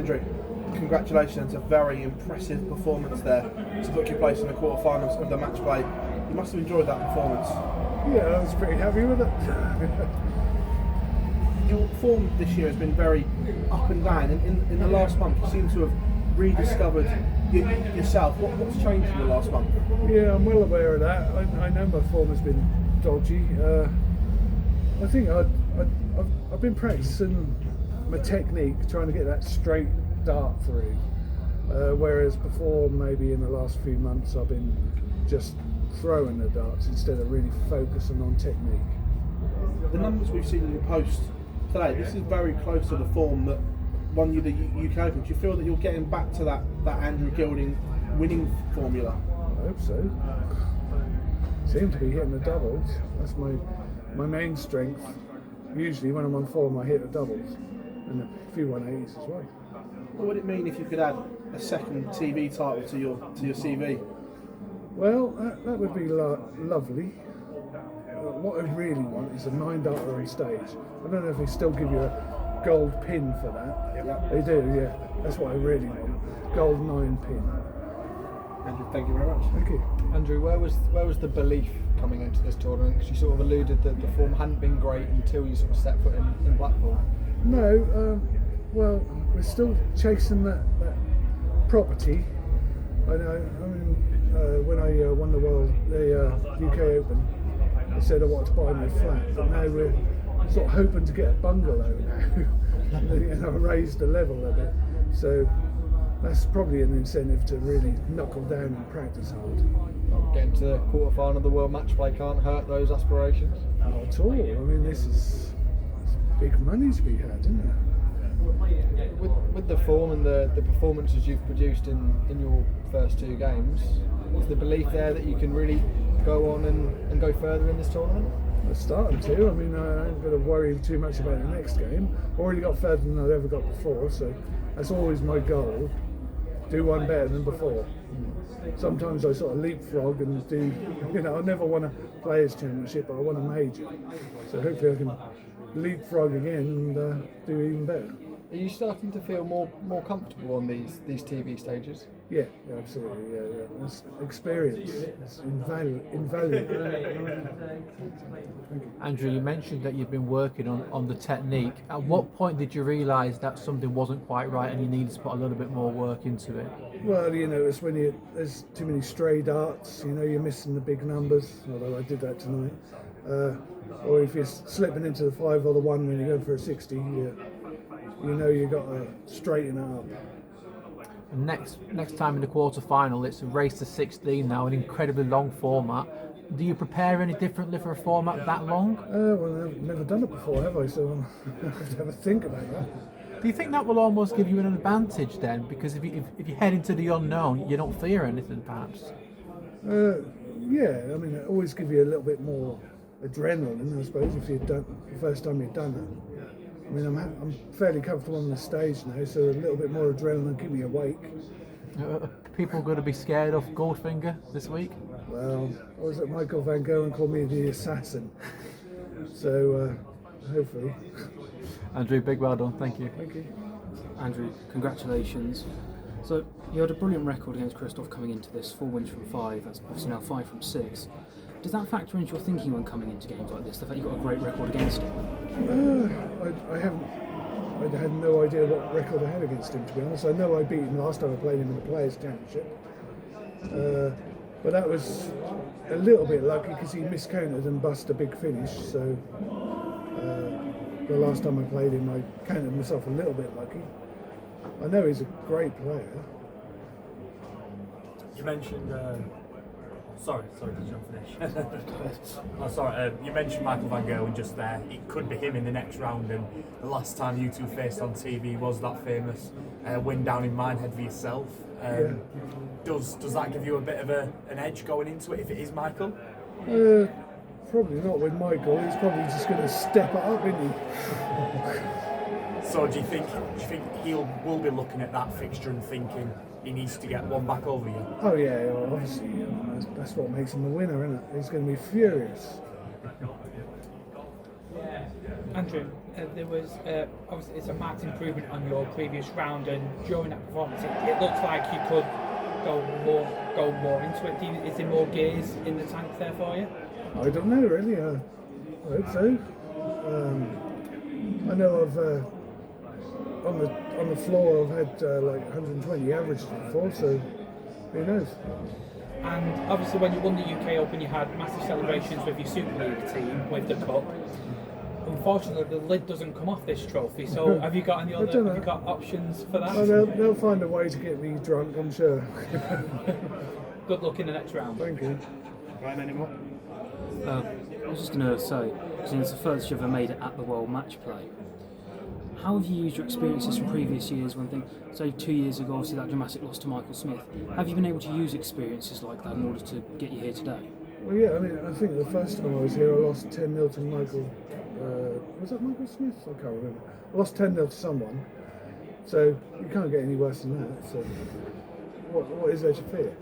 Andrew, congratulations, a very impressive performance there to book your place in the quarter-finals of the Matchplay. You must have enjoyed that performance. Yeah, I was pretty happy with it. Your form this year has been very up and down, and in the last month you seem to have rediscovered yourself. What's changed in the last month? Yeah, I'm well aware of that. I know my form has been dodgy. I think I've been practicing my technique, trying to get that straight dart through. Whereas before, maybe in the last few months, I've been just throwing the darts instead of really focusing on technique. The numbers we've seen in your post today, this is very close to the form that won you the UK Open. Do you feel that you're getting back to that Andrew Gilding winning formula? I hope so. Seem to be hitting the doubles. That's my main strength. Usually when I'm on form I hit the doubles and a few 180s as well. What would it mean if you could add a second TV title to your CV? Well, that would be lovely. What I really want is a 9-darter on stage. I don't know if they still give you a gold pin for that. Yep. They do, yeah. That's what I really want. Gold 9 pin. Andrew, thank you very much. Thank you. Andrew, where was the belief coming into this tournament? Because you sort of alluded that the form hadn't been great until you sort of set foot in Blackpool. No, well, we're still chasing that property. I know. I mean, when I won the UK Open, I said I wanted to buy me a flat, but now we're sort of hoping to get a bungalow now. And I raised the level a bit, so that's probably an incentive to really knuckle down and practice hard. Getting to the quarter-final of the World Matchplay can't hurt those aspirations? Not at all. I mean, it's big money to be had, isn't it? With the form and the performances you've produced in your first 2 games, is the belief there that you can really go on and go further in this tournament? I'm starting to. I mean, I ain't going to worry too much about the next game. Already got further than I've ever got before, so that's always my goal. Do one better than before. Sometimes I sort of leapfrog and do, I never won a Players' Championship, but I won a major. So hopefully I can leapfrog again and do even better. Are you starting to feel more comfortable on these TV stages? Yeah, absolutely. Yeah. That's experience. It's invaluable. Andrew, you mentioned that you've been working on the technique. At what point did you realise that something wasn't quite right and you needed to put a little bit more work into it? Well, it's when there's too many stray darts. You're missing the big numbers. Although I did that tonight. Or if you're slipping into the 5 or the 1 when you're going for a 60, you've got to straighten it up. Next time in the quarter-final, it's a race to 16 now, an incredibly long format. Do you prepare any differently for a format that long? Well, I've never done it before, have I? So I have to have a think about that. Do you think that will almost give you an advantage then? Because if you head into the unknown, you don't fear anything, perhaps? Yeah, I mean, it always gives you a little bit more adrenaline, I suppose, if the first time you've done it. I mean, I'm fairly comfortable on the stage now, so a little bit more adrenaline keep me awake. People going to be scared of Goldfinger this week? Well, I was at Michael Van Gogh and called me the assassin. So, hopefully. Andrew, big well done, thank you. Thank you. Andrew, congratulations. So, you had a brilliant record against Krzysztof coming into this, 4 wins from 5, that's obviously now 5 from 6. Does that factor into your thinking when coming into games like this, the fact you've got a great record against him? I had no idea what record I had against him, to be honest. I know I beat him last time I played him in the Players' Championship. But that was a little bit lucky because he miscounted and bust a big finish, so the last time I played him I counted myself a little bit lucky. I know he's a great player. You mentioned Sorry, did you not finish? You mentioned Michael Van Gerwen just there. It could be him in the next round, and the last time you two faced on TV was that famous win down in Minehead for yourself. Does that give you a bit of an edge going into it if it is Michael? Probably not with Michael. He's probably just going to step it up, isn't he? So do you think will be looking at that fixture and thinking he needs to get one back over you? Oh yeah, well, obviously that's what makes him a winner, isn't it? He's going to be furious. Andrew, there was obviously it's a marked improvement on your previous round, and during that performance, it looks like you could go more into it. Is there more gears in the tank there for you? I don't know really. I hope so. I know I've on the floor I've had like 120 averages before, so who knows? And obviously, when you won the UK Open, you had massive celebrations with your Super League team with the cup. Unfortunately, the lid doesn't come off this trophy. So, have you got any other? Have you got options for that? Oh, they'll find a way to get me drunk, I'm sure. Good luck in the next round. Thank you. Ryan, any more? I was just going to say, since it's the first you ever made it at the World Match Play, how have you used your experiences from previous years when say 2 years ago, obviously that dramatic loss to Michael Smith, have you been able to use experiences like that in order to get you here today? Well, yeah, I mean, I think the first time I was here, I lost 10-0 to Michael. Was that Michael Smith? I can't remember. I lost 10-0 to someone. So you can't get any worse than that. So what is there to fear?